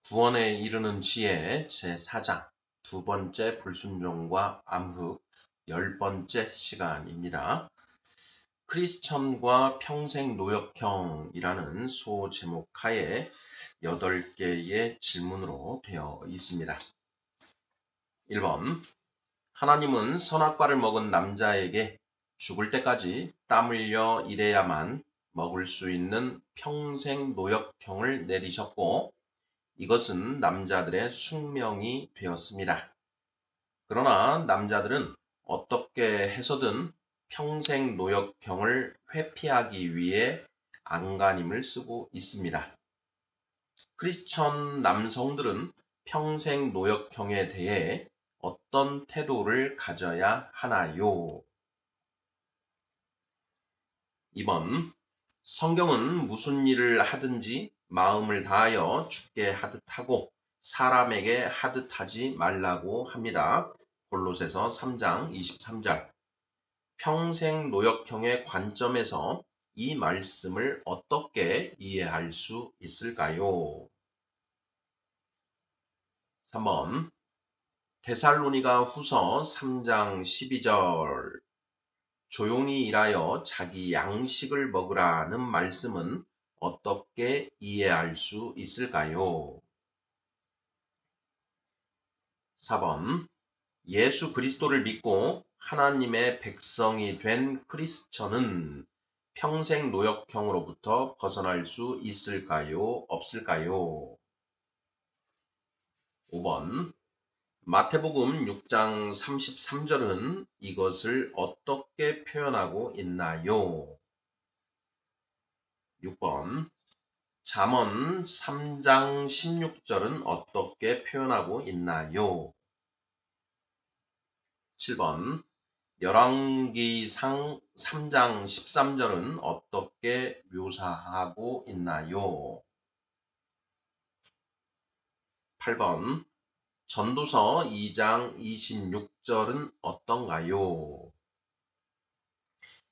구원에 이르는 지혜 제4장 두 번째 불순종과 암흑 10번째 시간입니다. 크리스천과 평생 노역형이라는 소제목 하에 8개의 질문으로 되어 있습니다. 1번. 하나님은 선악과를 먹은 남자에게 죽을 때까지 땀 흘려 일해야만 먹을 수 있는 평생 노역형을 내리셨고 이것은 남자들의 숙명이 되었습니다. 그러나 남자들은 어떻게 해서든 평생 노역형을 회피하기 위해 안간힘을 쓰고 있습니다. 크리스천 남성들은 평생 노역형에 대해 어떤 태도를 가져야 하나요? 2번. 성경은 무슨 일을 하든지 마음을 다하여 주께 하듯 하고 사람에게 하듯 하지 말라고 합니다. 골로새서 3장 23절. 평생 노역형의 관점에서 이 말씀을 어떻게 이해할 수 있을까요? 3번. 데살로니가 후서 3장 12절. 조용히 일하여 자기 양식을 먹으라는 말씀은 어떻게 이해할 수 있을까요? 4번. 예수 그리스도를 믿고 하나님의 백성이 된 크리스천은 평생 노역형으로부터 벗어날 수 있을까요? 없을까요? 5번. 마태복음 6장 33절은 이것을 어떻게 표현하고 있나요? 6번. 잠언 3장 16절은 어떻게 표현하고 있나요? 7번. 열왕기상 3장 13절은 어떻게 묘사하고 있나요? 8번. 전도서 2장 26절은 어떤가요?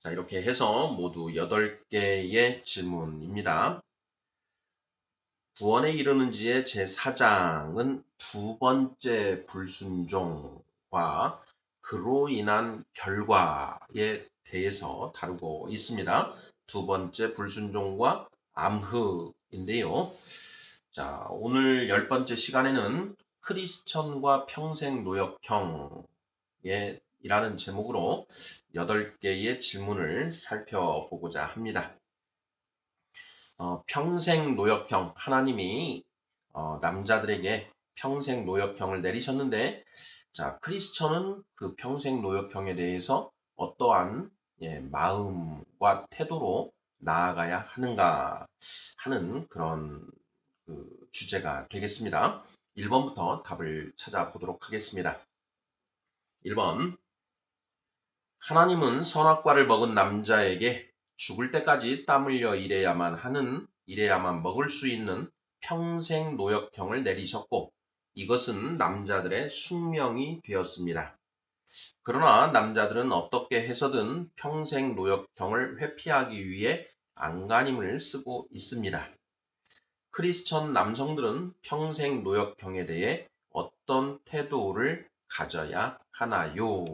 자, 이렇게 해서 모두 8개의 질문입니다. 구원에 이르는 지의 제4장은 두 번째 불순종과 그로 인한 결과에 대해서 다루고 있습니다. 두 번째 불순종과 암흑인데요. 자, 오늘 10번째 시간에는 크리스천과 평생 노역형에 이라는 제목으로 8개의 질문을 살펴보고자 합니다. 평생 노역형, 하나님이 남자들에게 평생 노역형을 내리셨는데, 자, 크리스천은 그 평생 노역형에 대해서 어떠한 마음과 태도로 나아가야 하는가 하는 그런 주제가 되겠습니다. 1번부터 답을 찾아보도록 하겠습니다. 1번. 하나님은 선악과를 먹은 남자에게 죽을 때까지 땀 흘려 일해야만 먹을 수 있는 평생 노역형을 내리셨고 이것은 남자들의 숙명이 되었습니다. 그러나 남자들은 어떻게 해서든 평생 노역형을 회피하기 위해 안간힘을 쓰고 있습니다. 크리스천 남성들은 평생 노역형에 대해 어떤 태도를 가져야 하나요?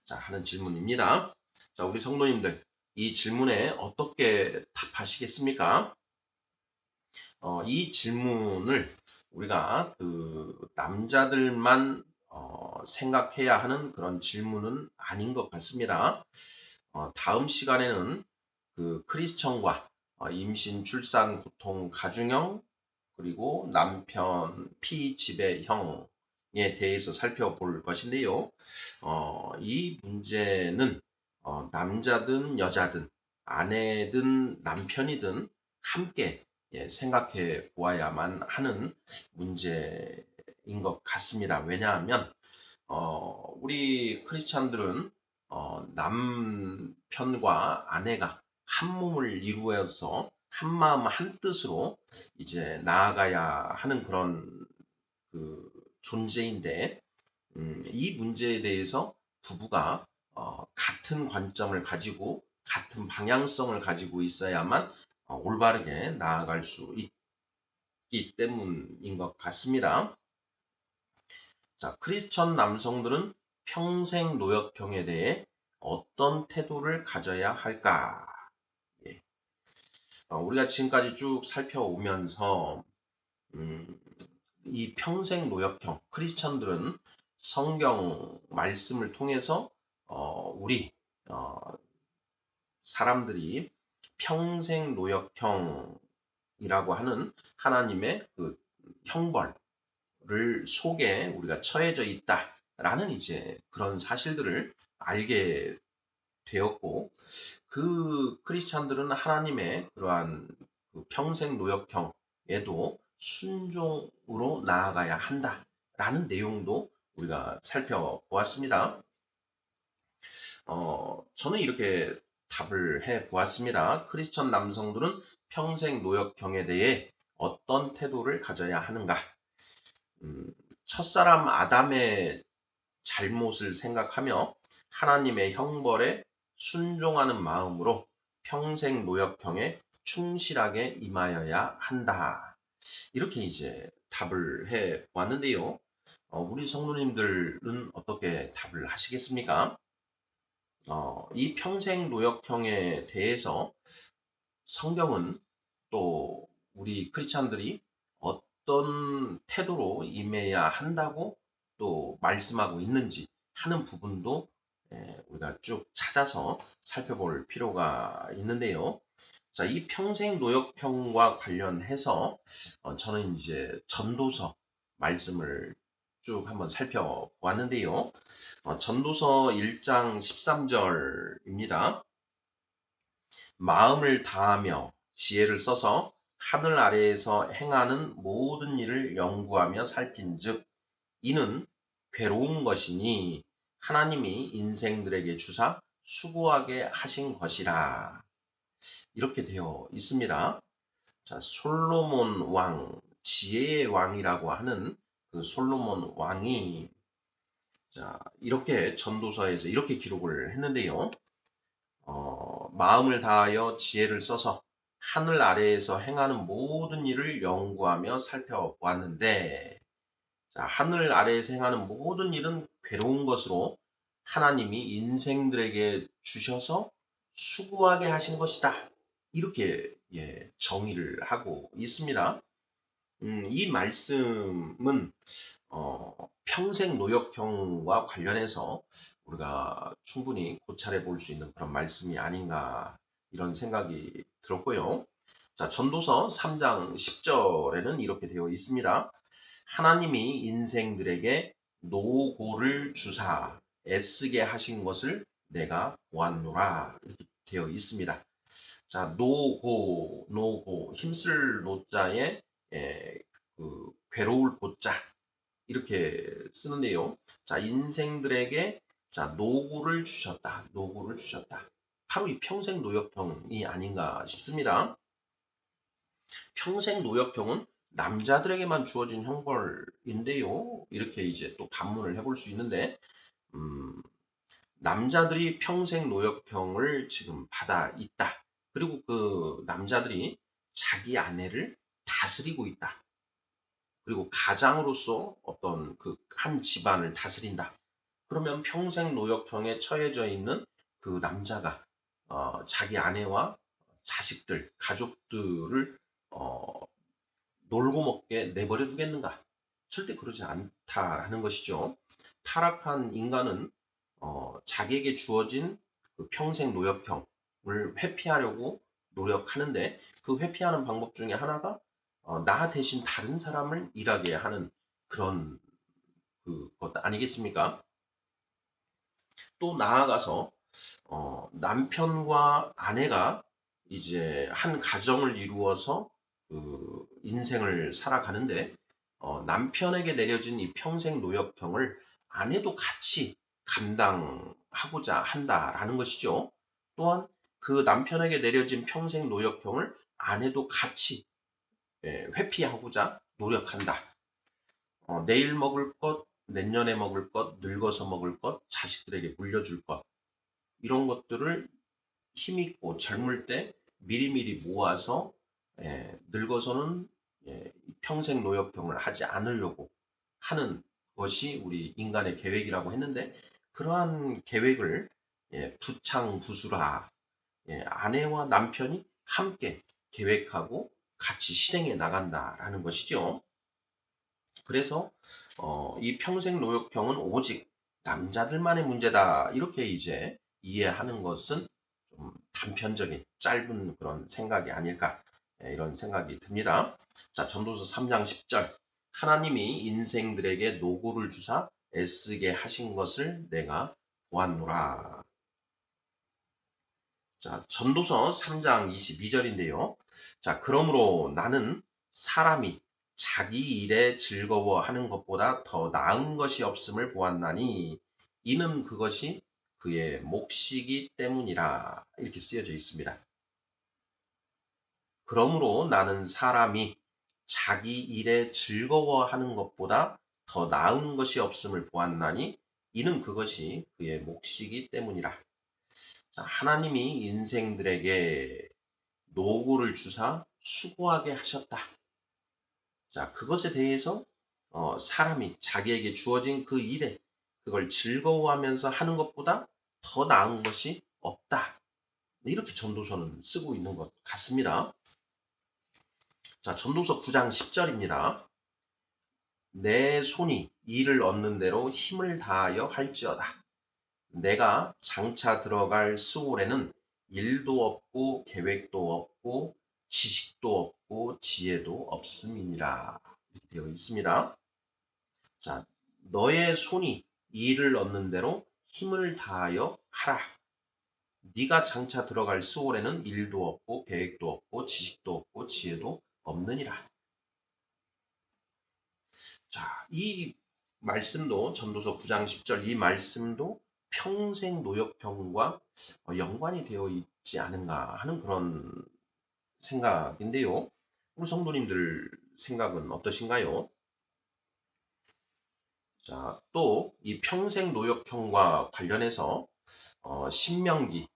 자, 하는 질문입니다. 자, 우리 성도님들, 이 질문에 어떻게 답하시겠습니까? 이 질문을 우리가 남자들만 생각해야 하는 그런 질문은 아닌 것 같습니다. 다음 시간에는 크리스천과 임신, 출산, 고통, 가중형, 그리고 남편, 피지배형에 대해서 살펴볼 것인데요. 이 문제는 남자든 여자든 아내든 남편이든 함께 생각해 보아야만 하는 문제인 것 같습니다. 왜냐하면 우리 크리스찬들은 남편과 아내가 한 몸을 이루어서 한 마음 한 뜻으로 이제 나아가야 하는 그런 존재인데 이 문제에 대해서 부부가 같은 관점을 가지고 같은 방향성을 가지고 있어야만 올바르게 나아갈 수 있기 때문인 것 같습니다. 자, 크리스천 남성들은 평생 노역형에 대해 어떤 태도를 가져야 할까? 예. 우리가 지금까지 쭉 살펴오면서 음, 이 평생 노역형 크리스천들은 성경 말씀을 통해서 우리 어, 사람들이 평생 노역형이라고 하는 하나님의 그 형벌을 속에 우리가 처해져 있다라는 이제 그런 사실들을 알게 되었고, 그 크리스찬들은 하나님의 그러한 그 평생 노역형에도 순종으로 나아가야 한다라는 내용도 우리가 살펴보았습니다. 저는 이렇게 답을 해 보았습니다. 크리스천 남성들은 평생 노역형에 대해 어떤 태도를 가져야 하는가? 음, 첫사람 아담의 잘못을 생각하며 하나님의 형벌에 순종하는 마음으로 평생 노역형에 충실하게 임하여야 한다. 이렇게 이제 답을 해 보았는데요. 우리 성도님들은 어떻게 답을 하시겠습니까? 이 평생 노역형에 대해서 성경은 또 우리 크리스찬들이 어떤 태도로 임해야 한다고 또 말씀하고 있는지 하는 부분도 우리가 쭉 찾아서 살펴볼 필요가 있는데요. 자, 이 평생 노역형과 관련해서 저는 이제 전도서 말씀을 쭉 한번 살펴보았는데요. 전도서 1장 13절입니다. 마음을 다하며 지혜를 써서 하늘 아래에서 행하는 모든 일을 연구하며 살핀즉 이는 괴로운 것이니 하나님이 인생들에게 주사 수고하게 하신 것이라. 이렇게 되어 있습니다. 자, 솔로몬 왕, 지혜의 왕이라고 하는 그 솔로몬 왕이 자, 이렇게 전도서에서 이렇게 기록을 했는데요. 마음을 다하여 지혜를 써서 하늘 아래에서 행하는 모든 일을 연구하며 살펴보았는데, 자, 하늘 아래에서 행하는 모든 일은 괴로운 것으로 하나님이 인생들에게 주셔서 수고하게 하신 것이다. 이렇게 정의를 하고 있습니다. 이 말씀은 평생 노역형과 관련해서 우리가 충분히 고찰해 볼 수 있는 그런 말씀이 아닌가 이런 생각이 들었고요. 자, 전도서 3장 10절에는 이렇게 되어 있습니다. 하나님이 인생들에게 노고를 주사 애쓰게 하신 것을 내가 보았노라 이렇게 되어 있습니다. 자, 노고, 힘쓸 노자에 그 괴로울 고자 이렇게 쓰는데요. 자, 인생들에게 자, 노고를 주셨다. 바로 이 평생 노역형이 아닌가 싶습니다. 평생 노역형은 남자들에게만 주어진 형벌인데요. 이렇게 이제 또 반문을 해볼 수 있는데, 남자들이 평생 노역형을 지금 받아 있다. 그리고 그 남자들이 자기 아내를 다스리고 있다. 그리고 가장으로서 어떤 그 한 집안을 다스린다. 그러면 평생 노역형에 처해져 있는 그 남자가 자기 아내와 자식들, 가족들을 어, 놀고 먹게 내버려 두겠는가? 절대 그러지 않다는 것이죠. 타락한 인간은 자기에게 주어진 그 평생 노역형을 회피하려고 노력하는데 그 회피하는 방법 중에 하나가 나 대신 다른 사람을 일하게 하는 그런 그것 아니겠습니까? 또 나아가서 남편과 아내가 이제 한 가정을 이루어서 그 인생을 살아가는데 남편에게 내려진 이 평생 노역형을 아내도 같이 감당하고자 한다라는 것이죠. 또한 그 남편에게 내려진 평생 노역형을 아내도 같이 회피하고자 노력한다. 내일 먹을 것, 내년에 먹을 것, 늙어서 먹을 것, 자식들에게 물려줄 것 이런 것들을 힘있고 젊을 때 미리미리 모아서 늙어서는 평생 노역형을 하지 않으려고 하는 것이 우리 인간의 계획이라고 했는데 그러한 계획을 부창부수라 아내와 남편이 함께 계획하고 같이 실행해 나간다라는 것이죠. 그래서 이 평생 노역형은 오직 남자들만의 문제다 이렇게 이제 이해하는 것은 좀 단편적인 짧은 그런 생각이 아닐까 이런 생각이 듭니다. 자, 전도서 3장 10절 하나님이 인생들에게 노고를 주사 애쓰게 하신 것을 내가 보았노라. 자, 전도서 3장 22절인데요. 자, 그러므로 나는 사람이 자기 일에 즐거워하는 것보다 더 나은 것이 없음을 보았나니 이는 그것이 그의 몫이기 때문이라 이렇게 쓰여져 있습니다. 그러므로 나는 사람이 자기 일에 즐거워하는 것보다 더 나은 것이 없음을 보았나니 이는 그것이 그의 몫이기 때문이라. 자, 하나님이 인생들에게 노고를 주사 수고하게 하셨다. 자, 그것에 대해서 사람이 자기에게 주어진 그 일에 그걸 즐거워하면서 하는 것보다 더 나은 것이 없다. 이렇게 전도서는 쓰고 있는 것 같습니다. 자, 전도서 9장 10절입니다. 내 손이 이를 얻는 대로 힘을 다하여 할지어다. 내가 장차 들어갈 수월에는 일도 없고 계획도 없고 지식도 없고 지혜도 없음이니라. 이렇게 되어 있습니다. 자, 너의 손이 이를 얻는 대로 힘을 다하여 하라. 네가 장차 들어갈 수월에는 일도 없고 계획도 없고 지식도 없고 지혜도 없느니라. 자, 이 말씀도 전도서 9장 10절 이 말씀도 평생 노역형과 연관이 되어 있지 않은가 하는 그런 생각인데요. 우리 성도님들 생각은 어떠신가요? 자, 또 이 평생 노역형과 관련해서 신명기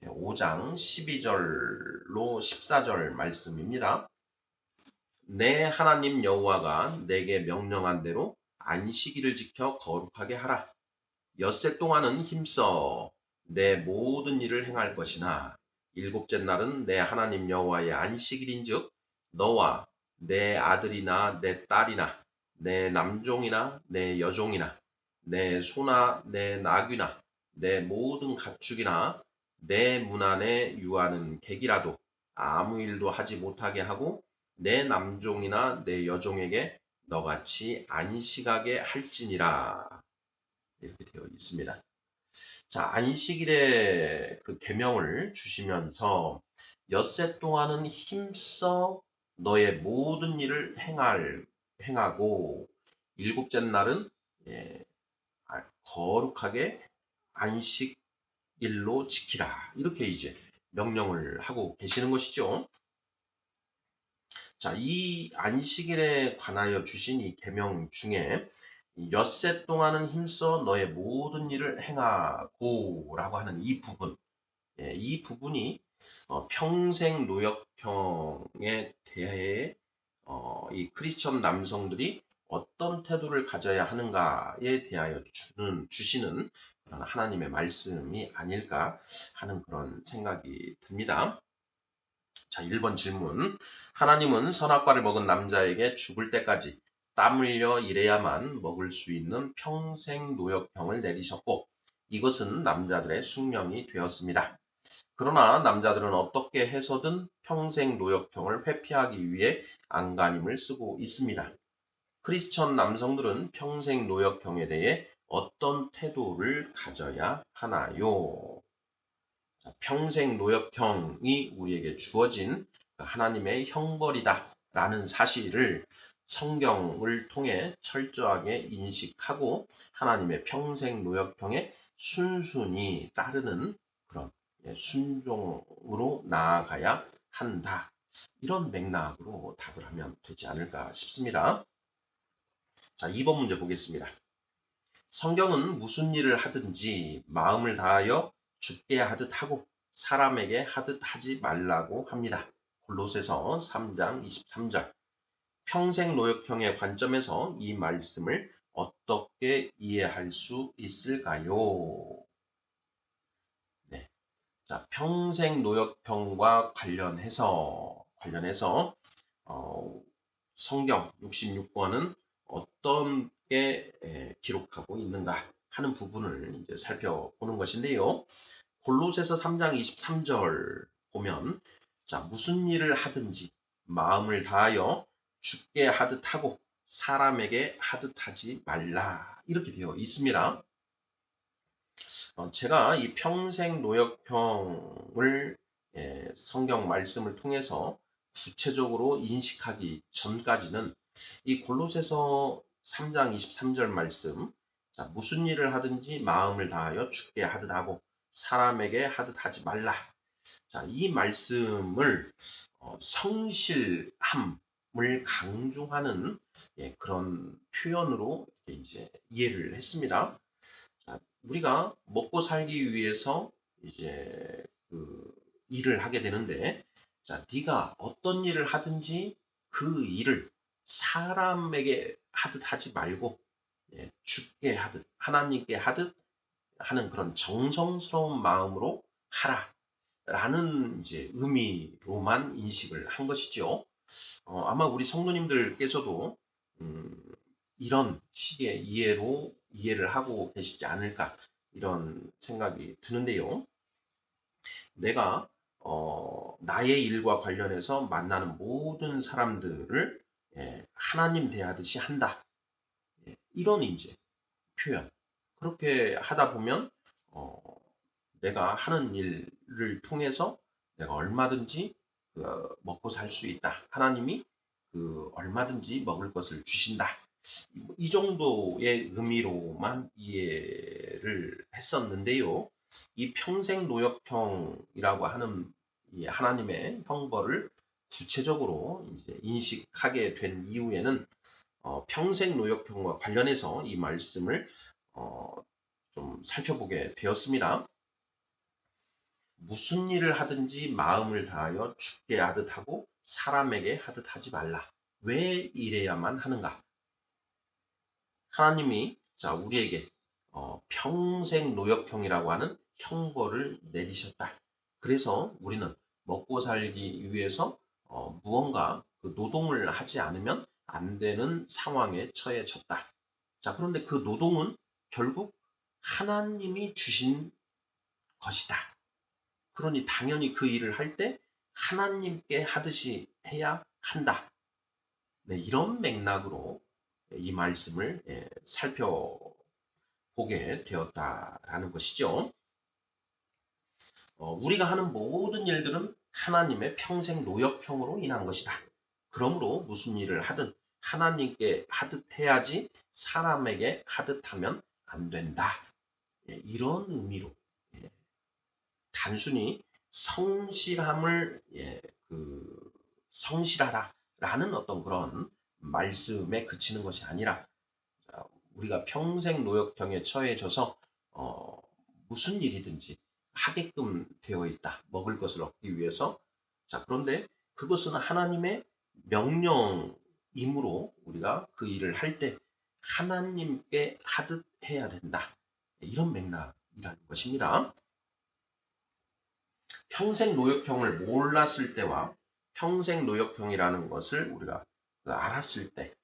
5장 12절로 14절 말씀입니다. 내 하나님 여호와가 내게 명령한 대로 안식일을 지켜 거룩하게 하라. 엿새 동안은 힘써 내 모든 일을 행할 것이나 일곱째 날은 내 하나님 여호와의 안식일인즉 너와 내 아들이나 내 딸이나 내 남종이나 내 여종이나 내 소나 내 나귀나 내 모든 가축이나 내 문 안에 유하는 객이라도 아무 일도 하지 못하게 하고 내 남종이나 내 여종에게 너같이 안식하게 할지니라. 이렇게 되어 있습니다. 자, 안식일에 그 계명을 주시면서 엿새 동안은 힘써 너의 모든 일을 행하고 일곱째 날은 거룩하게 안식일로 지키라. 이렇게 이제 명령을 하고 계시는 것이죠. 자, 이 안식일에 관하여 주신 이 계명 중에 엿새 동안은 힘써 너의 모든 일을 행하고라고 하는 이 부분, 이 부분이 평생 노역형에 대해 이 크리스천 남성들이 어떤 태도를 가져야 하는가에 대하여 주시는 그런 하나님의 말씀이 아닐까 하는 그런 생각이 듭니다. 자, 1번 질문. 하나님은 선악과를 먹은 남자에게 죽을 때까지 땀 흘려 일해야만 먹을 수 있는 평생 노역형을 내리셨고 이것은 남자들의 숙명이 되었습니다. 그러나 남자들은 어떻게 해서든 평생 노역형을 회피하기 위해 안간힘을 쓰고 있습니다. 크리스천 남성들은 평생 노역형에 대해 어떤 태도를 가져야 하나요? 평생 노역형이 우리에게 주어진 하나님의 형벌이다라는 사실을 성경을 통해 철저하게 인식하고 하나님의 평생 노역형에 순순히 따르는 그런 순종으로 나아가야 한다. 이런 맥락으로 답을 하면 되지 않을까 싶습니다. 자, 2번 문제 보겠습니다. 성경은 무슨 일을 하든지 마음을 다하여 죽게 하듯 하고 사람에게 하듯 하지 말라고 합니다. 골로새서 3장 23절. 평생 노역형의 관점에서 이 말씀을 어떻게 이해할 수 있을까요? 네. 자, 평생 노역형과 관련해서 성경 66권은 어떤 게 기록하고 있는가 하는 부분을 이제 살펴보는 것인데요. 골로새서 3장 23절 보면 자, 무슨 일을 하든지 마음을 다하여 주께 하듯 하고 사람에게 하듯 하지 말라 이렇게 되어 있습니다. 제가 이 평생 노역형을 성경 말씀을 통해서 구체적으로 인식하기 전까지는 이 골로새서 3장 23절 말씀, 자, 무슨 일을 하든지 마음을 다하여 주께 하듯 하고 사람에게 하듯 하지 말라. 자, 이 말씀을 성실함을 강조하는 그런 표현으로 이제 이해를 했습니다. 자, 우리가 먹고 살기 위해서 이제 그 일을 하게 되는데, 자, 네가 어떤 일을 하든지 그 일을 사람에게 하듯 하지 말고 주께 하듯 하나님께 하듯 하는 그런 정성스러운 마음으로 하라라는 이제 의미로만 인식을 한 것이죠. 아마 우리 성도님들께서도 이런 식의 이해를 하고 계시지 않을까 이런 생각이 드는데요. 내가 나의 일과 관련해서 만나는 모든 사람들을 하나님 대하듯이 한다. 이런 이제 표현. 그렇게 하다 보면 어, 내가 하는 일을 통해서 내가 얼마든지 먹고 살 수 있다. 하나님이 얼마든지 먹을 것을 주신다. 이 정도의 의미로만 이해를 했었는데요. 이 평생 노역형이라고 하는 이 하나님의 형벌을 구체적으로 이제 인식하게 된 이후에는 평생 노역형과 관련해서 이 말씀을 좀 살펴보게 되었습니다. 무슨 일을 하든지 마음을 다하여 주께 하듯 하고 사람에게 하듯 하지 말라. 왜 이래야만 하는가? 하나님이 자 우리에게 평생 노역형이라고 하는 형벌을 내리셨다. 그래서 우리는 먹고 살기 위해서 무언가 그 노동을 하지 않으면 안 되는 상황에 처해졌다. 자, 그런데 그 노동은 결국 하나님이 주신 것이다. 그러니 당연히 그 일을 할 때 하나님께 하듯이 해야 한다. 네, 이런 맥락으로 이 말씀을 살펴보게 되었다라는 것이죠. 우리가 하는 모든 일들은 하나님의 평생 노역형으로 인한 것이다. 그러므로 무슨 일을 하든 하나님께 하듯 해야지 사람에게 하듯 하면 안 된다. 이런 의미로 단순히 성실함을 성실하라라는 어떤 그런 말씀에 그치는 것이 아니라 우리가 평생 노역형에 처해져서 무슨 일이든지 하게끔 되어 있다. 먹을 것을 얻기 위해서. 자, 그런데 그것은 하나님의 명령이므로 우리가 그 일을 할 때 하나님께 하듯 해야 된다. 이런 맥락이라는 것입니다. 평생 노역형을 몰랐을 때와 평생 노역형이라는 것을 우리가 알았을 때,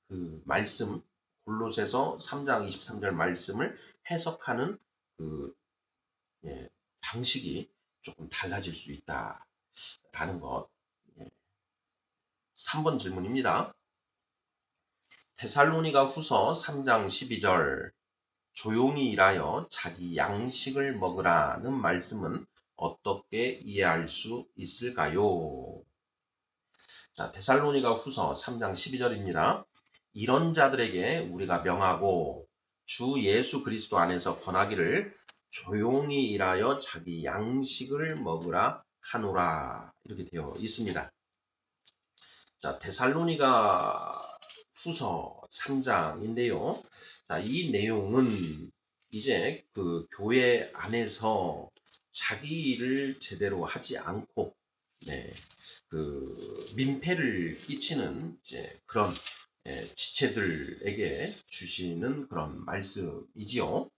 그 말씀, 골로새서 3장 23절 말씀을 해석하는 그 방식이 조금 달라질 수 있다라는 것. 3번 질문입니다. 데살로니가 후서 3장 12절 조용히 일하여 자기 양식을 먹으라는 말씀은 어떻게 이해할 수 있을까요? 자, 데살로니가 후서 3장 12절입니다. 이런 자들에게 우리가 명하고 주 예수 그리스도 안에서 권하기를 조용히 일하여 자기 양식을 먹으라 하노라 이렇게 되어 있습니다. 자, 데살로니가 후서 3장인데요. 자, 이 내용은 이제 그 교회 안에서 자기 일을 제대로 하지 않고 그 민폐를 끼치는 이제 그런 지체들에게 주시는 그런 말씀이지요.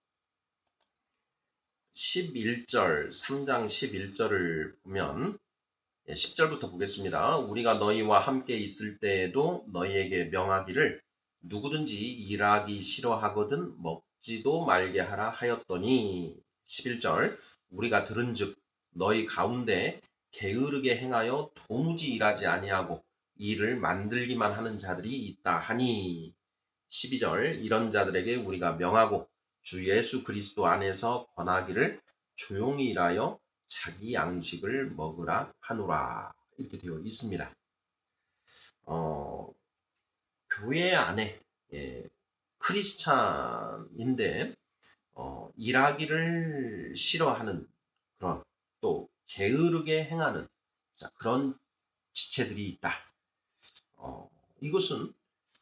11절, 3장 11절을 보면 10절부터 보겠습니다. 우리가 너희와 함께 있을 때에도 너희에게 명하기를 누구든지 일하기 싫어하거든 먹지도 말게 하라 하였더니 11절 우리가 들은즉 너희 가운데 게으르게 행하여 도무지 일하지 아니하고 일을 만들기만 하는 자들이 있다 하니 12절 이런 자들에게 우리가 명하고 주 예수 그리스도 안에서 권하기를 조용히 일하여 자기 양식을 먹으라 하노라 이렇게 되어 있습니다. 교회 안에 크리스찬인데 일하기를 싫어하는 그런 또 게으르게 행하는 그런 지체들이 있다. 이것은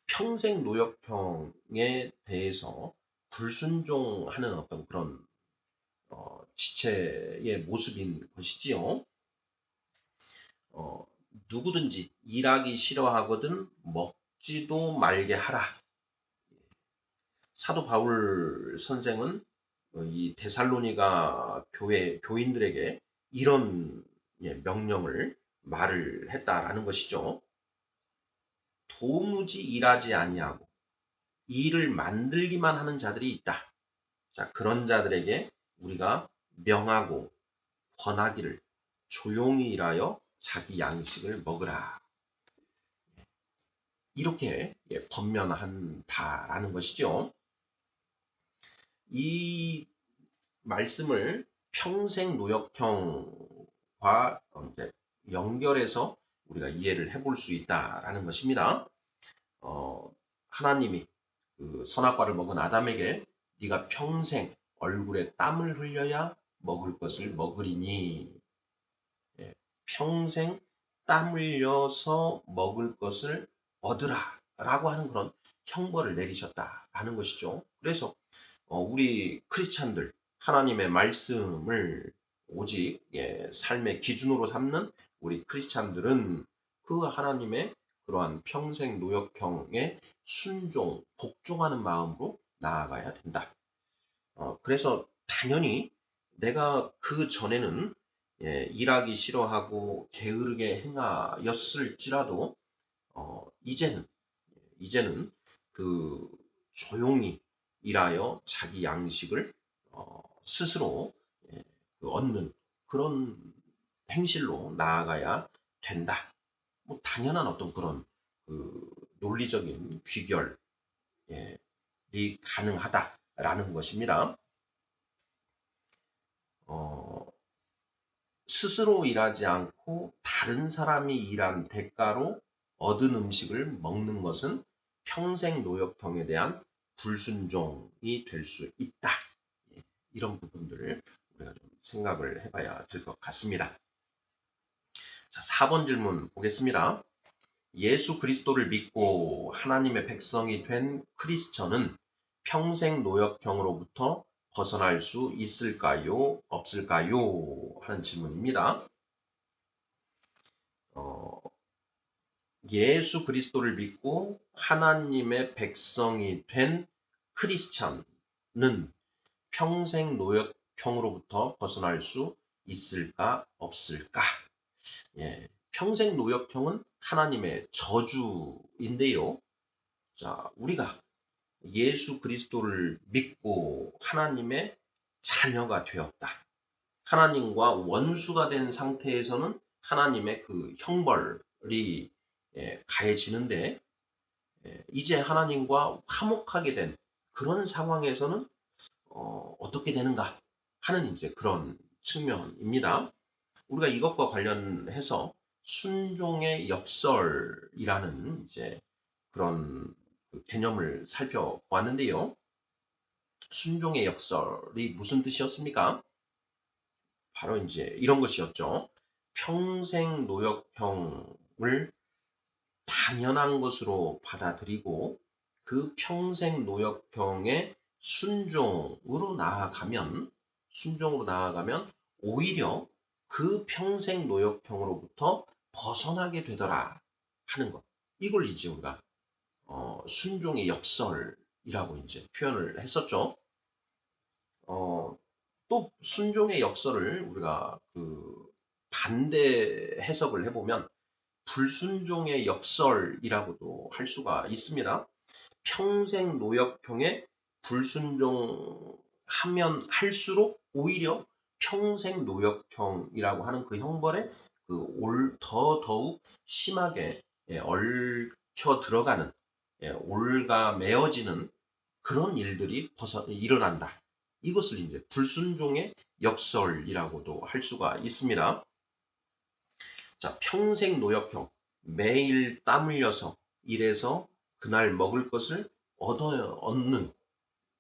평생 노역형에 대해서 불순종하는 어떤 그런 지체의 모습인 것이지요. 누구든지 일하기 싫어하거든 먹지도 말게 하라. 사도 바울 선생은 이 데살로니가 교인들에게 이런 명령을 말을 했다라는 것이죠. 도무지 일하지 아니하고 일을 만들기만 하는 자들이 있다. 자, 그런 자들에게 우리가 명하고 권하기를 조용히 일하여 자기 양식을 먹으라. 이렇게 번면한다라는 것이죠. 이 말씀을 평생 노역형과 연결해서 우리가 이해를 해볼 수 있다라는 것입니다. 하나님이 그 선악과를 먹은 아담에게 네가 평생 얼굴에 땀을 흘려야 먹을 것을 먹으리니 평생 땀 흘려서 먹을 것을 얻으라 라고 하는 그런 형벌을 내리셨다라는 것이죠. 그래서 우리 크리스찬들 하나님의 말씀을 오직 삶의 기준으로 삼는 우리 크리스찬들은 그 하나님의 그러한 평생 노역형의 순종, 복종하는 마음으로 나아가야 된다. 그래서 당연히 내가 그 전에는 일하기 싫어하고 게으르게 행하였을지라도 이제는 그 조용히 일하여 자기 양식을 스스로 얻는 그런 행실로 나아가야 된다. 뭐 당연한 어떤 그런 그 논리적인 귀결이 가능하다라는 것입니다. 스스로 일하지 않고 다른 사람이 일한 대가로 얻은 음식을 먹는 것은 평생 노역형에 대한 불순종이 될 수 있다. 이런 부분들을 우리가 좀 생각을 해봐야 될 것 같습니다. 자, 4번 질문 보겠습니다. 예수 그리스도를 믿고 하나님의 백성이 된 크리스천은 평생 노역형으로부터 벗어날 수 있을까요? 없을까요? 하는 질문입니다. 예수 그리스도를 믿고 하나님의 백성이 된 크리스천은 평생 노역형으로부터 벗어날 수 있을까? 없을까? 평생 노역형은 하나님의 저주인데요. 자, 우리가 예수 그리스도를 믿고 하나님의 자녀가 되었다. 하나님과 원수가 된 상태에서는 하나님의 그 형벌이 가해지는데 이제 하나님과 화목하게 된 그런 상황에서는 어떻게 되는가 하는 이제 그런 측면입니다. 우리가 이것과 관련해서 순종의 역설이라는 이제 그런 개념을 살펴보았는데요. 순종의 역설이 무슨 뜻이었습니까? 바로 이제 이런 것이었죠. 평생 노역형을 당연한 것으로 받아들이고 그 평생 노역형의 순종으로 나아가면 오히려 그 평생 노역형으로부터 벗어나게 되더라 하는 것. 이걸 이제 우리가 순종의 역설이라고 이제 표현을 했었죠. 또 순종의 역설을 우리가 그 반대 해석을 해보면 불순종의 역설이라고도 할 수가 있습니다. 평생 노역형에 불순종하면 할수록 오히려 평생 노역형이라고 하는 그 형벌에 더더욱 심하게 얽혀 들어가는 올가매어지는 그런 일들이 일어난다. 이것을 이제 불순종의 역설이라고도 할 수가 있습니다. 자, 평생 노역형, 매일 땀 흘려서 일해서 그날 먹을 것을 얻는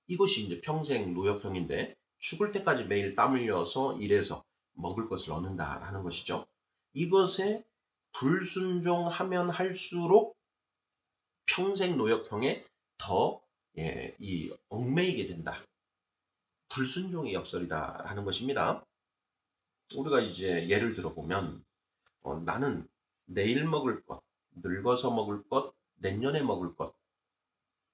이것이 이제 평생 노역형인데 죽을 때까지 매일 땀 흘려서 일해서 먹을 것을 얻는다라는 것이죠. 이것에 불순종하면 할수록 평생 노역형에 더 얽매이게 된다. 불순종의 역설이다라는 것입니다. 우리가 이제 예를 들어보면 나는 내일 먹을 것, 늙어서 먹을 것, 내년에 먹을 것,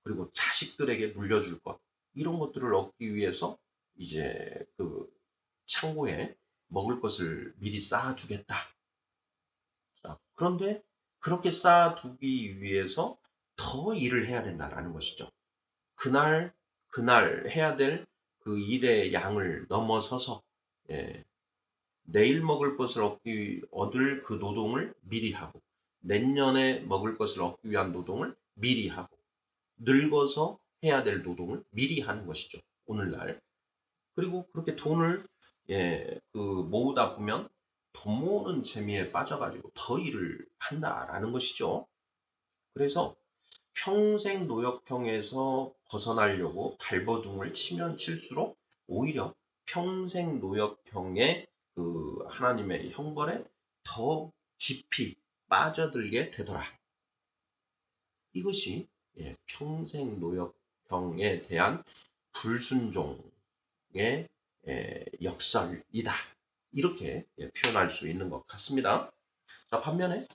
그리고 자식들에게 물려줄 것, 이런 것들을 얻기 위해서 이제 그 창고에 먹을 것을 미리 쌓아두겠다. 그런데 그렇게 쌓아두기 위해서 더 일을 해야 된다라는 것이죠. 그날 해야 될 그 일의 양을 넘어서서 내일 먹을 것을 얻을 그 노동을 미리 하고 내년에 먹을 것을 얻기 위한 노동을 미리 하고 늙어서 해야 될 노동을 미리 하는 것이죠. 오늘날. 그리고 그렇게 돈을 모으다 보면 돈 모으는 재미에 빠져가지고 더 일을 한다라는 것이죠. 그래서 평생 노역형에서 벗어나려고 발버둥을 치면 칠수록 오히려 평생 노역형의 그 하나님의 형벌에 더 깊이 빠져들게 되더라. 이것이 평생 노역형에 대한 불순종의 역설이다. 이렇게 표현할 수 있는 것 같습니다. 자, 반면에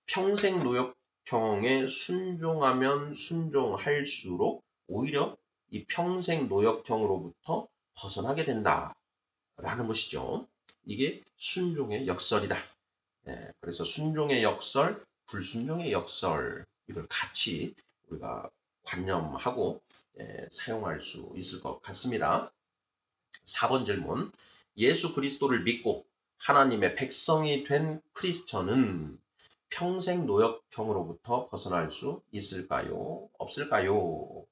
평생 노역형에 순종하면 순종할수록 오히려 이 평생 노역형으로부터 벗어나게 된다라는 것이죠. 이게 순종의 역설이다. 그래서 순종의 역설, 불순종의 역설 이걸 같이 우리가 관념하고 사용할 수 있을 것 같습니다. 4번 질문. 예수 그리스도를 믿고 하나님의 백성이 된 크리스천은 평생 노역형으로부터 벗어날 수 있을까요? 없을까요?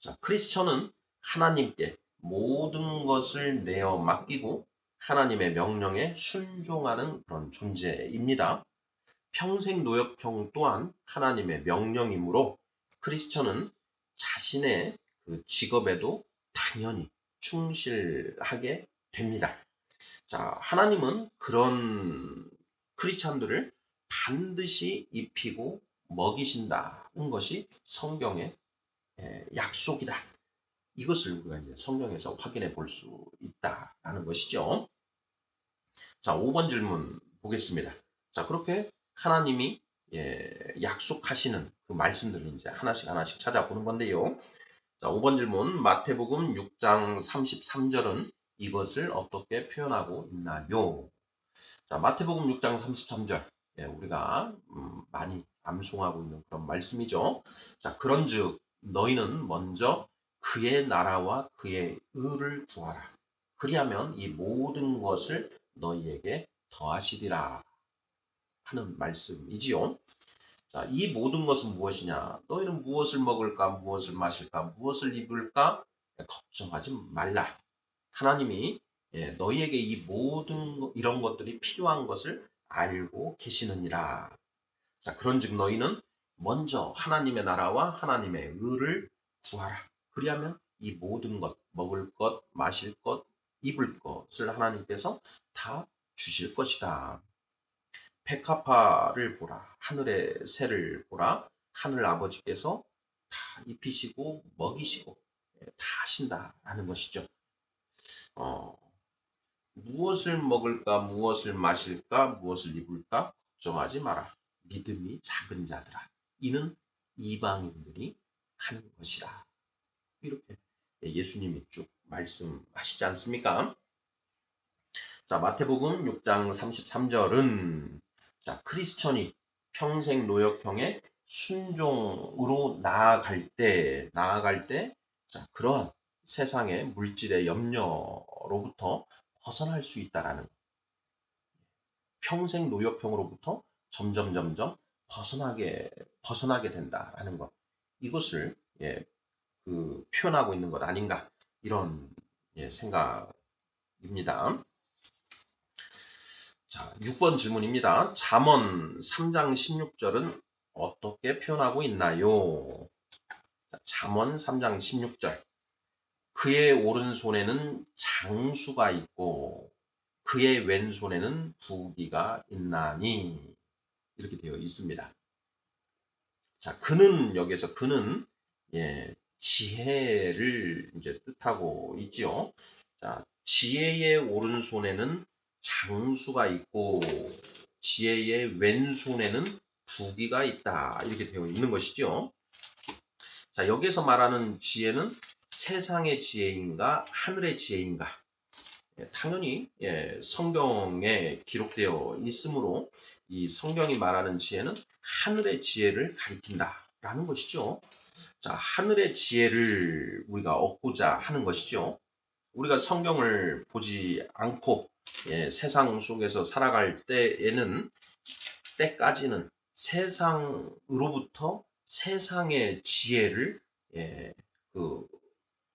자, 크리스천은 하나님께 모든 것을 내어 맡기고 하나님의 명령에 순종하는 그런 존재입니다. 평생 노역형 또한 하나님의 명령이므로 크리스천은 자신의 그 직업에도 당연히 충실하게 됩니다. 자, 하나님은 그런 크리스천들을 반드시 입히고 먹이신다는 것이 성경의 약속이다. 이것을 우리가 이제 성경에서 확인해 볼 수 있다라는 것이죠. 자, 5번 질문 보겠습니다. 자, 그렇게 하나님이 약속하시는 그 말씀들을 이제 하나씩 찾아보는 건데요. 자, 5번 질문 마태복음 6장 33절은 이것을 어떻게 표현하고 있나요? 자, 마태복음 6장 33절 우리가 많이 암송하고 있는 그런 말씀이죠. 자, 그런즉 너희는 먼저 그의 나라와 그의 의를 구하라. 그리하면 이 모든 것을 너희에게 더하시리라 하는 말씀이지요. 자, 이 모든 것은 무엇이냐? 너희는 무엇을 먹을까? 무엇을 마실까? 무엇을 입을까? 걱정하지 말라. 하나님이 너희에게 이 모든 이런 것들이 필요한 것을 알고 계시느니라. 자, 그런즉 너희는 먼저 하나님의 나라와 하나님의 의를 구하라. 그리하면 이 모든 것, 먹을 것, 마실 것, 입을 것을 하나님께서 다 주실 것이다. 백합화를 보라. 하늘의 새를 보라. 하늘 아버지께서 다 입히시고 먹이시고 다 하신다라는 것이죠. 어, 무엇을 먹을까, 무엇을 마실까, 무엇을 입을까 걱정하지 마라. 믿음이 작은 자들아. 이는 이방인들이 하는 것이라. 이렇게 예수님이 쭉 말씀하시지 않습니까? 자, 마태복음 6장 33절은 자, 크리스천이 평생 노역형의 순종으로 나아갈 때, 자, 그러한 세상의 물질의 염려로부터 벗어날 수 있다라는 평생 노역형으로부터 점점 벗어나게 된다라는 것. 이것을 표현하고 있는 것 아닌가 이런 생각입니다. 자, 6번 질문입니다. 잠언 3장 16절은 어떻게 표현하고 있나요? 잠언 3장 16절. 그의 오른손에는 장수가 있고 그의 왼손에는 부귀가 있나니 이렇게 되어 있습니다. 자, 여기에서 그는 지혜를 이제 뜻하고 있지요. 자, 지혜의 오른손에는 장수가 있고 지혜의 왼손에는 부귀가 있다. 이렇게 되어 있는 것이죠. 자, 여기에서 말하는 지혜는 세상의 지혜인가 하늘의 지혜인가? 당연히 성경에 기록되어 있으므로 이 성경이 말하는 지혜는 하늘의 지혜를 가리킨다라는 것이죠. 자, 하늘의 지혜를 우리가 얻고자 하는 것이죠. 우리가 성경을 보지 않고 세상 속에서 살아갈 때까지는 세상으로부터 세상의 지혜를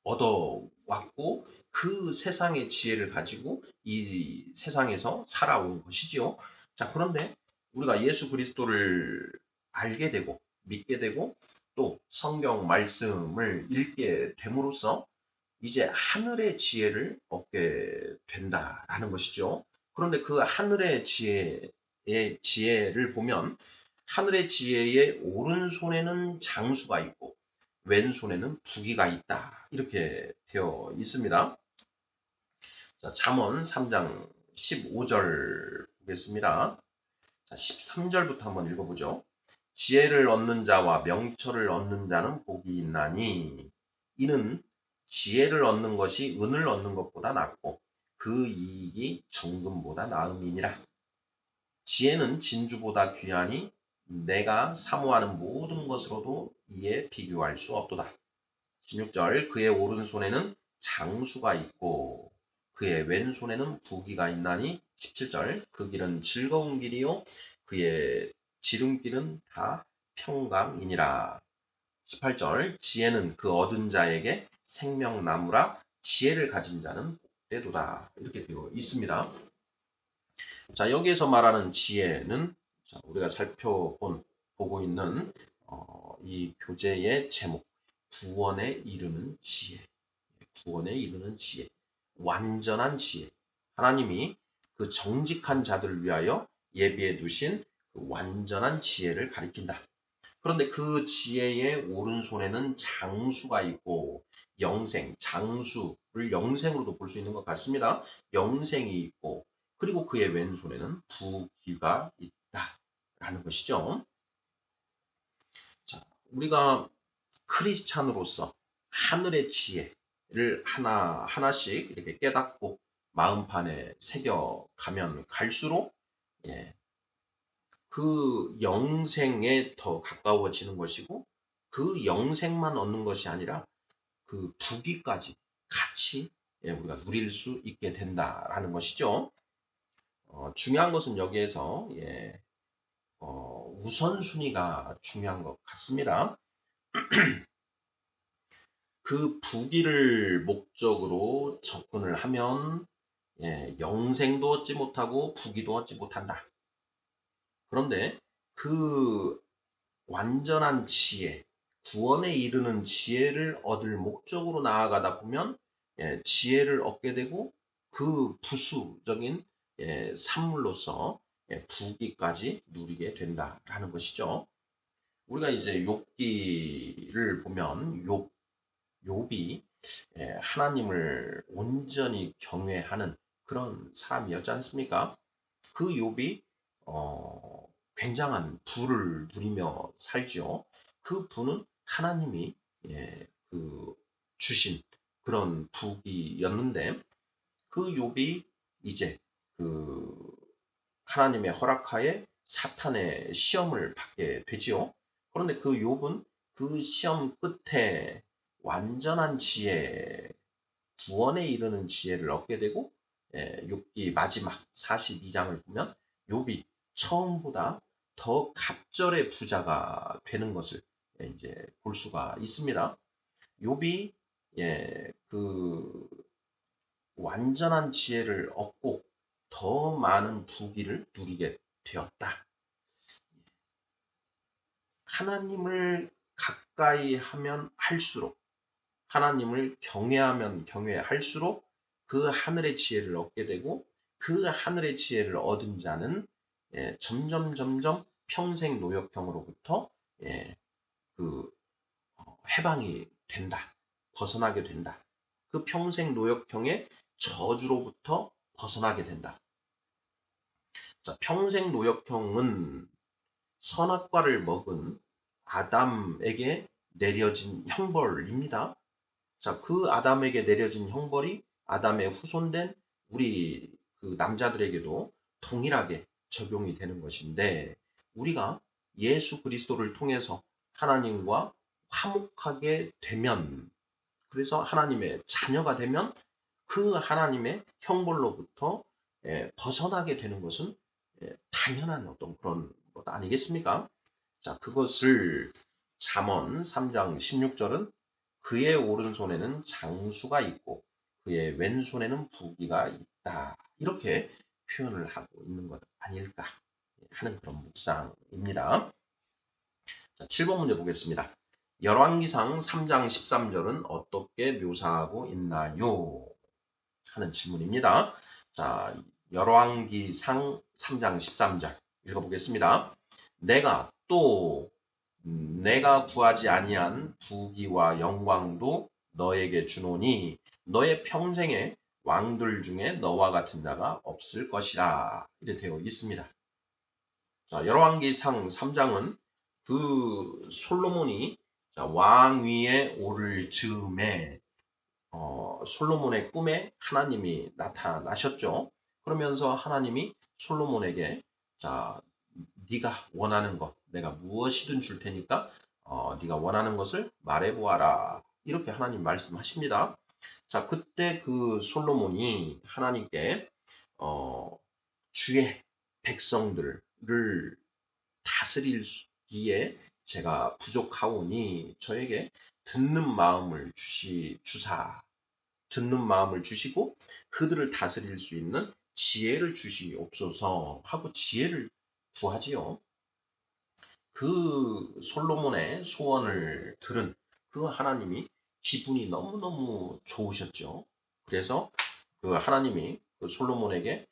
얻어왔고 그 세상의 지혜를 가지고 이 세상에서 살아온 것이지요. 자, 그런데 우리가 예수 그리스도를 알게 되고 믿게 되고 또 성경 말씀을 읽게 됨으로써 이제 하늘의 지혜를 얻게 된다라는 것이죠. 그런데 그 하늘의 지혜를 보면 하늘의 지혜의 오른손에는 장수가 있고 왼손에는 부귀가 있다. 이렇게 되어 있습니다. 자, 잠언 3장 15절 보겠습니다. 자, 13절부터 한번 읽어보죠. 지혜를 얻는 자와 명철을 얻는 자는 복이 있나니 이는 지혜를 얻는 것이 은을 얻는 것보다 낫고 그 이익이 정금보다 나음이니라. 지혜는 진주보다 귀하니 내가 사모하는 모든 것으로도 이에 비교할 수 없도다. 16절 그의 오른손에는 장수가 있고 그의 왼손에는 부귀가 있나니 17절 그 길은 즐거운 길이요 그의 지름길은 다 평강이니라. 18절 지혜는 그 얻은 자에게 생명나무라 지혜를 가진 자는 복되도다. 이렇게 되어 있습니다. 자, 여기에서 말하는 지혜는 우리가 보고 있는 이 교재의 제목 구원에 이르는 지혜. 구원에 이르는 지혜. 완전한 지혜. 하나님이 그 정직한 자들을 위하여 예비해 두신 그 완전한 지혜를 가리킨다. 그런데 그 지혜의 오른손에는 장수가 있고 장수를 영생으로도 볼 수 있는 것 같습니다. 영생이 있고 그리고 그의 왼손에는 부귀가 있다라는 것이죠. 자, 우리가 크리스찬으로서 하늘의 지혜를 하나씩 이렇게 깨닫고 마음판에 새겨가면 갈수록 그 영생에 더 가까워지는 것이고 그 영생만 얻는 것이 아니라 그 부귀까지 같이 우리가 누릴 수 있게 된다라는 것이죠. 중요한 것은 여기에서 우선순위가 중요한 것 같습니다. 그 부귀를 목적으로 접근을 하면 영생도 얻지 못하고 부귀도 얻지 못한다. 그런데 그 완전한 지혜, 구원에 이르는 지혜를 얻을 목적으로 나아가다 보면 지혜를 얻게 되고 그 부수적인 산물로서 부귀까지 누리게 된다라는 것이죠. 우리가 이제 욥기를 보면 욥이 하나님을 온전히 경외하는 그런 사람이었지 않습니까? 그 욥이 굉장한 부를 누리며 살지요. 그 부는 하나님이 그 주신 그런 부이었는데 그 욥이 이제 그 하나님의 허락하에 사탄의 시험을 받게 되지요. 그런데 그 욥은 그 시험 끝에 완전한 지혜, 구원에 이르는 지혜를 얻게 되고 욥기 마지막 42장을 보면 욥이 처음보다 더 갑절의 부자가 되는 것을 이제 볼 수가 있습니다. 욥이 그 완전한 지혜를 얻고 더 많은 부귀를 누리게 되었다. 하나님을 가까이 하면 할수록 하나님을 경외하면 경외할수록 그 하늘의 지혜를 얻게 되고 그 하늘의 지혜를 얻은 자는 점점 평생 노역형으로부터 그 해방이 된다. 벗어나게 된다. 그 평생 노역형의 저주로부터 벗어나게 된다. 자, 평생 노역형은 선악과를 먹은 아담에게 내려진 형벌입니다. 자, 그 아담에게 내려진 형벌이 아담의 후손된 우리 그 남자들에게도 동일하게 적용이 되는 것인데 우리가 예수 그리스도를 통해서 하나님과 화목하게 되면 그래서 하나님의 자녀가 되면 그 하나님의 형벌로부터 벗어나게 되는 것은 당연한 어떤 그런 것 아니겠습니까? 자, 그것을 잠언 3장 16절은 그의 오른손에는 장수가 있고 그의 왼손에는 부귀가 있다. 이렇게 표현을 하고 있는 것 아닐까 하는 그런 묵상입니다. 자, 7번 문제 보겠습니다. 열왕기상 3장 13절은 어떻게 묘사하고 있나요? 하는 질문입니다. 자, 열왕기상 3장 13절 읽어보겠습니다. 내가 구하지 아니한 부귀와 영광도 너에게 주노니 너의 평생에 왕들 중에 너와 같은 자가 없을 것이라. 이렇게 되어 있습니다. 자, 열왕기상 3장은 그 솔로몬이 왕 위에 오를 즈음에 솔로몬의 꿈에 하나님이 나타나셨죠. 그러면서 하나님이 솔로몬에게 자, 네가 원하는 것, 내가 무엇이든 줄 테니까 네가 원하는 것을 말해보아라. 이렇게 하나님 말씀하십니다. 자, 그때 그 솔로몬이 하나님께 주의 백성들을 다스리기에 제가 부족하오니 저에게 듣는 마음을 주시고 그들을 다스릴 수 있는 지혜를 주시옵소서 하고 지혜를 구하지요. 그 솔로몬의 소원을 들은 그 하나님이 기분이 너무너무 좋으셨죠. 그래서 그 하나님이 그 솔로몬에게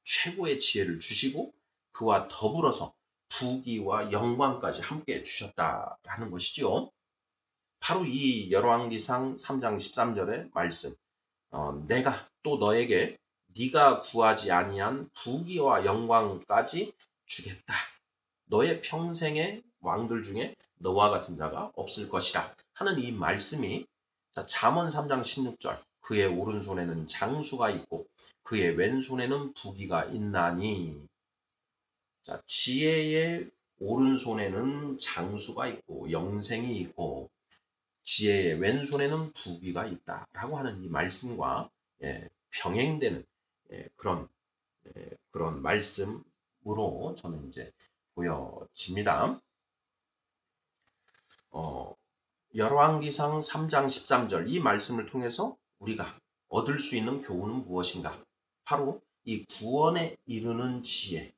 최고의 지혜를 주시고 그와 더불어서 부귀와 영광까지 함께 주셨다라는 것이지요. 바로 이 열왕기상 3장 13절의 말씀. 내가 또 너에게 네가 구하지 아니한 부귀와 영광까지 주겠다. 너의 평생의 왕들 중에 너와 같은 자가 없을 것이라 하는 이 말씀이 잠언 3장 16절 그의 오른손에는 장수가 있고 그의 왼손에는 부귀가 있나니 자, 지혜의 오른손에는 장수가 있고 영생이 있고 지혜의 왼손에는 부귀가 있다라고 하는 이 말씀과 병행되는 그런 말씀으로 저는 이제 보여집니다. 열왕기상 3장 13절 이 말씀을 통해서 우리가 얻을 수 있는 교훈은 무엇인가? 바로 이 구원에 이르는 지혜,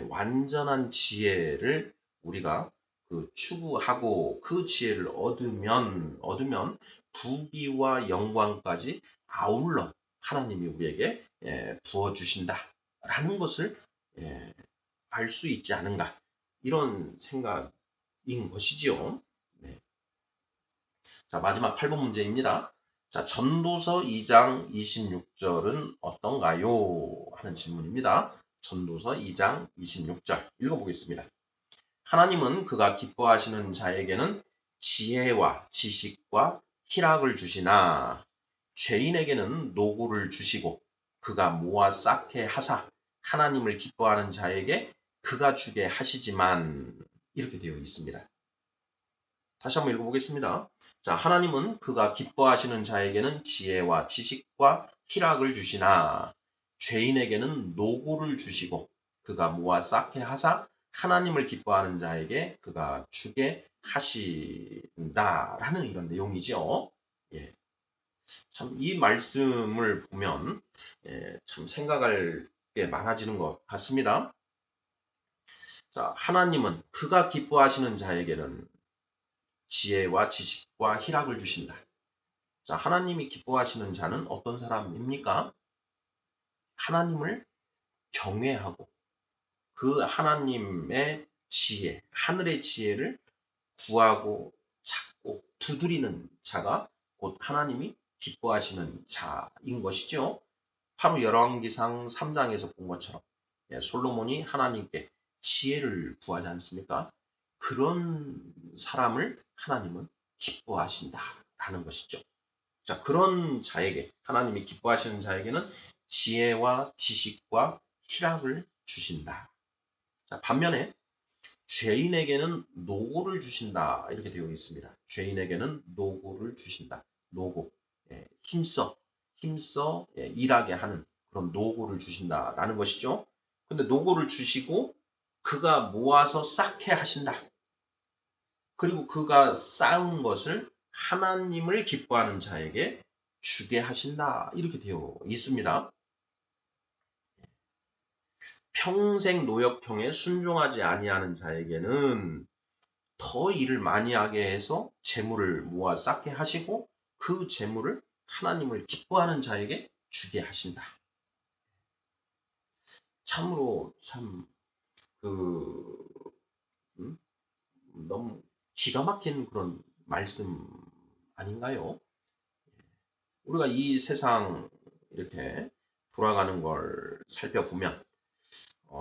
완전한 지혜를 우리가 추구하고 그 지혜를 얻으면 부귀와 영광까지 아울러 하나님이 우리에게 부어주신다라는 것을 알 수 있지 않은가 이런 생각인 것이지요. 네. 자, 마지막 8번 문제입니다. 자, 전도서 2장 26절은 어떤가요? 하는 질문입니다. 전도서 2장 26절 읽어보겠습니다. 하나님은 그가 기뻐하시는 자에게는 지혜와 지식과 희락을 주시나 죄인에게는 노고를 주시고 그가 모아 쌓게 하사 하나님을 기뻐하는 자에게 그가 주게 하시지만 이렇게 되어 있습니다. 다시 한번 읽어보겠습니다. 자, 하나님은 그가 기뻐하시는 자에게는 지혜와 지식과 희락을 주시나 죄인에게는 노고를 주시고 그가 모아 쌓게 하사 하나님을 기뻐하는 자에게 그가 주게 하신다라는 이런 내용이죠. 예, 참 이 말씀을 보면 참 생각할 게 많아지는 것 같습니다. 자, 하나님은 그가 기뻐하시는 자에게는 지혜와 지식과 희락을 주신다. 자, 하나님이 기뻐하시는 자는 어떤 사람입니까? 하나님을 경외하고 그 하나님의 지혜, 하늘의 지혜를 구하고 찾고 두드리는 자가 곧 하나님이 기뻐하시는 자인 것이죠. 바로 열왕기상 3장에서 본 것처럼 솔로몬이 하나님께 지혜를 구하지 않습니까? 그런 사람을 하나님은 기뻐하신다라는 것이죠. 자, 그런 자에게 하나님이 기뻐하시는 자에게는 지혜와 지식과 희락을 주신다. 자, 반면에 죄인에게는 노고를 주신다. 이렇게 되어 있습니다. 죄인에게는 노고를 주신다. 노고. 힘써 일하게 하는 그런 노고를 주신다라는 것이죠. 근데 노고를 주시고 그가 모아서 쌓게 하신다. 그리고 그가 쌓은 것을 하나님을 기뻐하는 자에게 주게 하신다. 이렇게 되어 있습니다. 평생 노역형에 순종하지 아니하는 자에게는 더 일을 많이 하게 해서 재물을 모아 쌓게 하시고 그 재물을 하나님을 기뻐하는 자에게 주게 하신다. 참으로 그 너무 기가 막힌 그런 말씀 아닌가요? 우리가 이 세상 이렇게 돌아가는 걸 살펴보면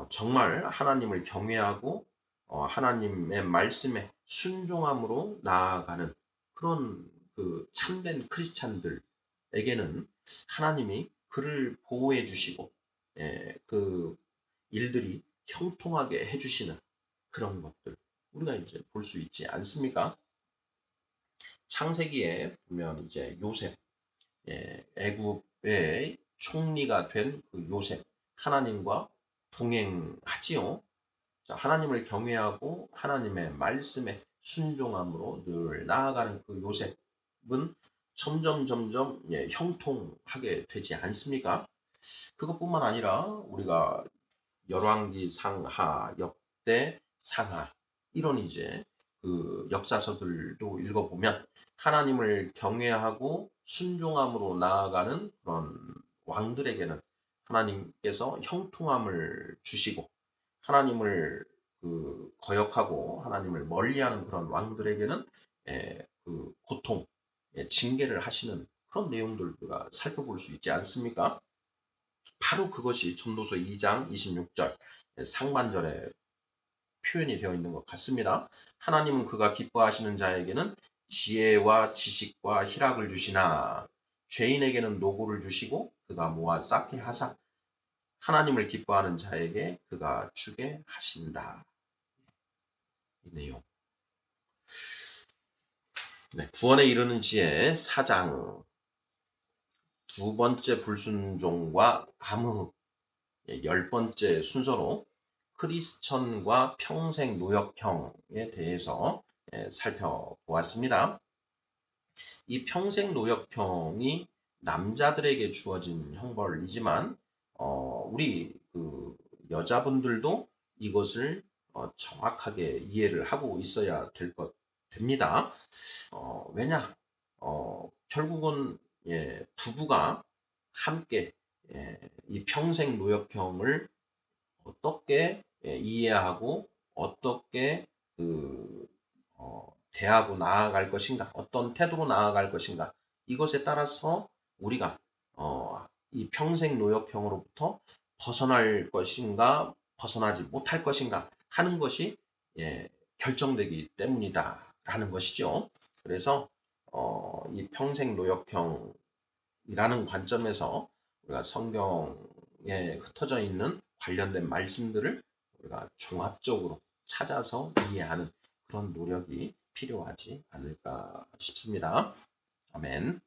정말 하나님을 경외하고 하나님의 말씀에 순종함으로 나아가는 그런 그 참된 크리스찬들에게는 하나님이 그를 보호해 주시고 그 일들이 형통하게 해주시는 그런 것들 우리가 이제 볼 수 있지 않습니까? 창세기에 보면 이제 요셉, 애굽의 총리가 된 그 요셉, 하나님과 동행하지요. 자, 하나님을 경외하고 하나님의 말씀에 순종함으로 늘 나아가는 그 요셉은 점점 형통하게 되지 않습니까? 그것뿐만 아니라 우리가 열왕기 상하, 역대 상하 이런 이제 그 역사서들도 읽어보면 하나님을 경외하고 순종함으로 나아가는 그런 왕들에게는 하나님께서 형통함을 주시고 하나님을 그 거역하고 하나님을 멀리하는 그런 왕들에게는 그 고통, 징계를 하시는 그런 내용들 우리가 살펴볼 수 있지 않습니까? 바로 그것이 전도서 2장 26절 상반절에 표현이 되어 있는 것 같습니다. 하나님은 그가 기뻐하시는 자에게는 지혜와 지식과 희락을 주시나 죄인에게는 노고를 주시고 그가 모아 쌓게 하사 하나님을 기뻐하는 자에게 그가 주게 하신다. 이 내용. 네, 구원에 이르는 지혜 4장 두 번째 불순종과 암흑 10번째 순서로 크리스천과 평생 노역형에 대해서 살펴보았습니다. 이 평생 노역형이 남자들에게 주어진 형벌이지만 우리 그 여자분들도 이것을 정확하게 이해를 하고 있어야 됩니다. 왜냐? 결국은 부부가 함께 이 평생 노역형을 어떻게 이해하고 어떻게 그 대하고 나아갈 것인가, 어떤 태도로 나아갈 것인가 이것에 따라서 우리가 이 평생 노역형으로부터 벗어날 것인가 벗어나지 못할 것인가 하는 것이 결정되기 때문이다라는 것이죠. 그래서 이 평생 노역형이라는 관점에서 우리가 성경에 흩어져 있는 관련된 말씀들을 우리가 종합적으로 찾아서 이해하는 그런 노력이 필요하지 않을까 싶습니다. 아멘.